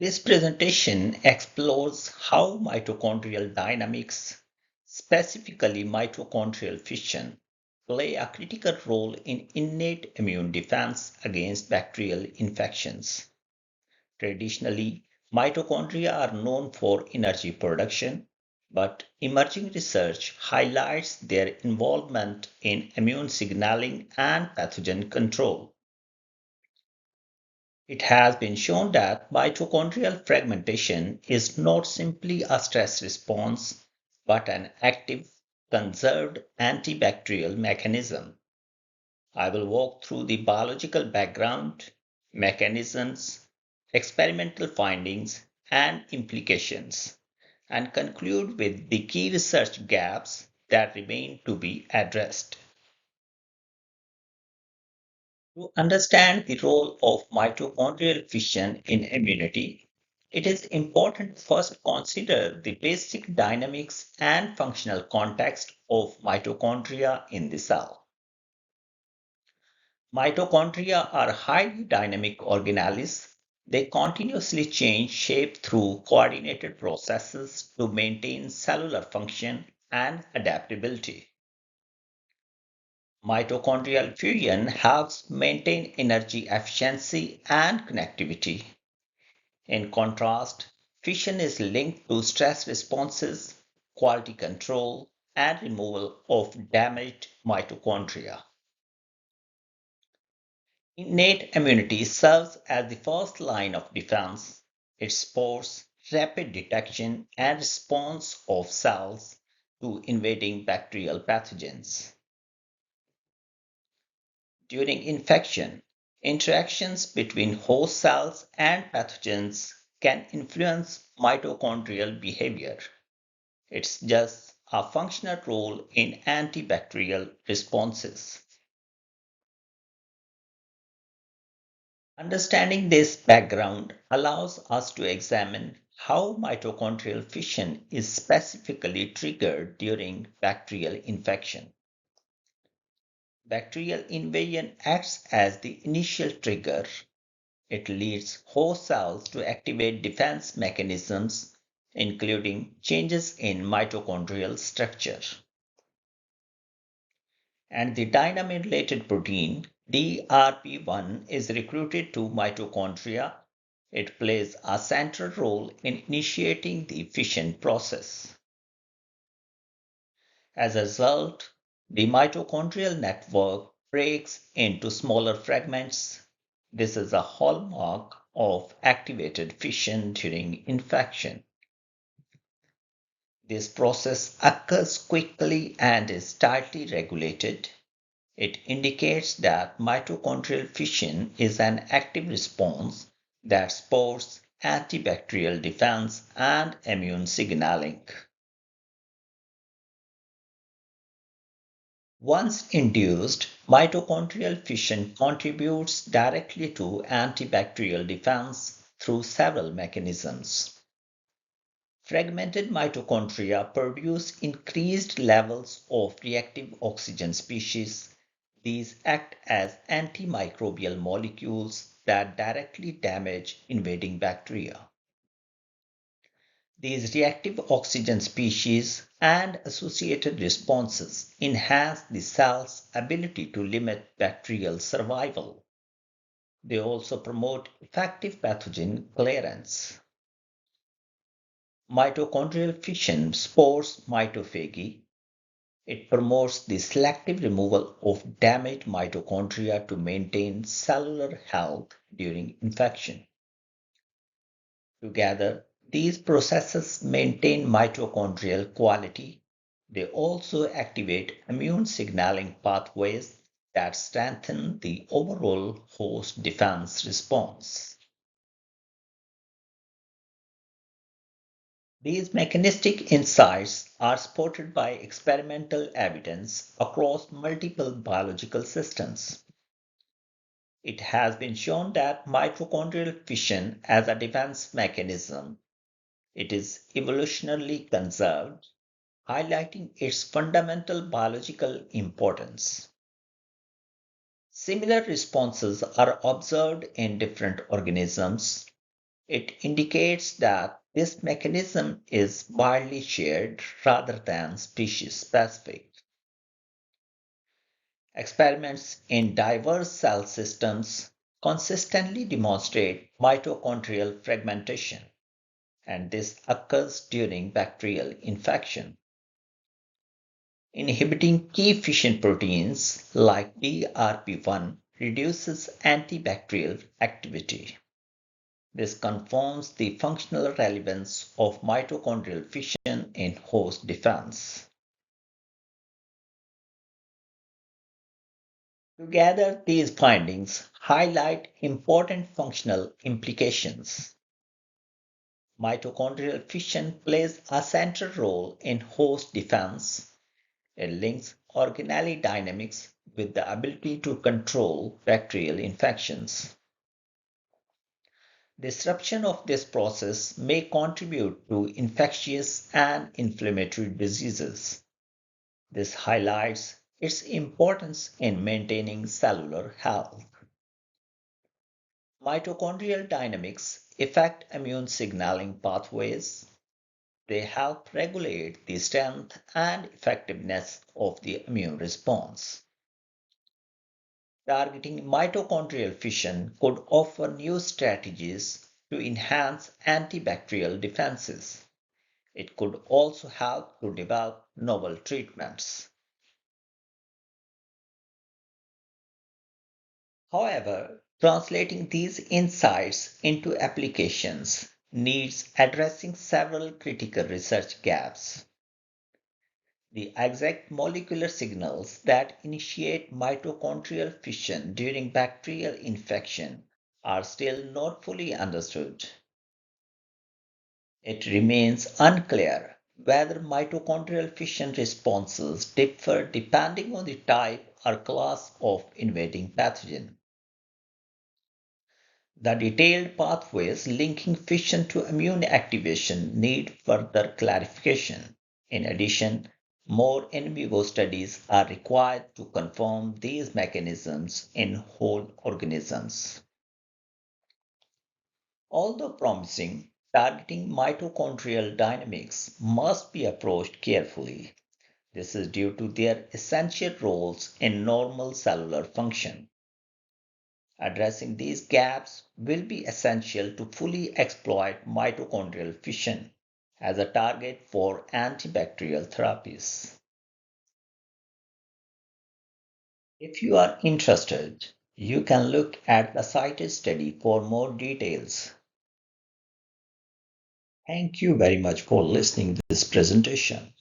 This presentation explores how mitochondrial dynamics, specifically mitochondrial fission, play a critical role in innate immune defense against bacterial infections. Traditionally, mitochondria are known for energy production, but emerging research highlights their involvement in immune signaling and pathogen control. It has been shown that mitochondrial fragmentation is not simply a stress response, but an active, conserved antibacterial mechanism. I will walk through the biological background, mechanisms, experimental findings, and implications, and conclude with the key research gaps that remain to be addressed. To understand the role of mitochondrial fission in immunity, it is important to first consider the basic dynamics and functional context of mitochondria in the cell. Mitochondria are highly dynamic organelles. They continuously change shape through coordinated processes to maintain cellular function and adaptability. Mitochondrial fusion helps maintain energy efficiency and connectivity. In contrast, fission is linked to stress responses, quality control, and removal of damaged mitochondria. Innate immunity serves as the first line of defense. It supports rapid detection and response of cells to invading bacterial pathogens. During infection, interactions between host cells and pathogens can influence mitochondrial behavior. It's just a functional role in antibacterial responses. Understanding this background allows us to examine how mitochondrial fission is specifically triggered during bacterial infection. Bacterial invasion acts as the initial trigger. It leads host cells to activate defense mechanisms, including changes in mitochondrial structure. And the dynamylated protein DRP1 is recruited to mitochondria. It plays a central role in initiating the fission process. As a result, the mitochondrial network breaks into smaller fragments. This is a hallmark of activated fission during infection. This process occurs quickly and is tightly regulated. It indicates that mitochondrial fission is an active response that supports antibacterial defense and immune signaling. Once induced, mitochondrial fission contributes directly to antibacterial defense through several mechanisms. Fragmented mitochondria produce increased levels of reactive oxygen species. These act as antimicrobial molecules that directly damage invading bacteria. These reactive oxygen species and associated responses enhance the cell's ability to limit bacterial survival. They also promote effective pathogen clearance. Mitochondrial fission supports mitophagy. It promotes the selective removal of damaged mitochondria to maintain cellular health during infection. Together, these processes maintain mitochondrial quality. They also activate immune signaling pathways that strengthen the overall host defense response. These mechanistic insights are supported by experimental evidence across multiple biological systems. It has been shown that mitochondrial fission as a defense mechanism, it is evolutionarily conserved, highlighting its fundamental biological importance. Similar responses are observed in different organisms. It indicates that this mechanism is widely shared rather than species specific. Experiments in diverse cell systems consistently demonstrate mitochondrial fragmentation, and this occurs during bacterial infection. Inhibiting key fission proteins like DRP1 reduces antibacterial activity. This confirms the functional relevance of mitochondrial fission in host defense. Together, these findings highlight important functional implications. Mitochondrial fission plays a central role in host defense. It links organelle dynamics with the ability to control bacterial infections. Disruption of this process may contribute to infectious and inflammatory diseases. This highlights its importance in maintaining cellular health. Mitochondrial dynamics affect immune signaling pathways. They help regulate the strength and effectiveness of the immune response. Targeting mitochondrial fission could offer new strategies to enhance antibacterial defenses. It could also help to develop novel treatments. However, translating these insights into applications needs addressing several critical research gaps. The exact molecular signals that initiate mitochondrial fission during bacterial infection are still not fully understood. It remains unclear whether mitochondrial fission responses differ depending on the type or class of invading pathogen. The detailed pathways linking fission to immune activation need further clarification. In addition, more in vivo studies are required to confirm these mechanisms in whole organisms. Although promising, targeting mitochondrial dynamics must be approached carefully. This is due to their essential roles in normal cellular function. Addressing these gaps will be essential to fully exploit mitochondrial fission as a target for antibacterial therapies. If you are interested, you can look at the cited study for more details. Thank you very much for listening to this presentation.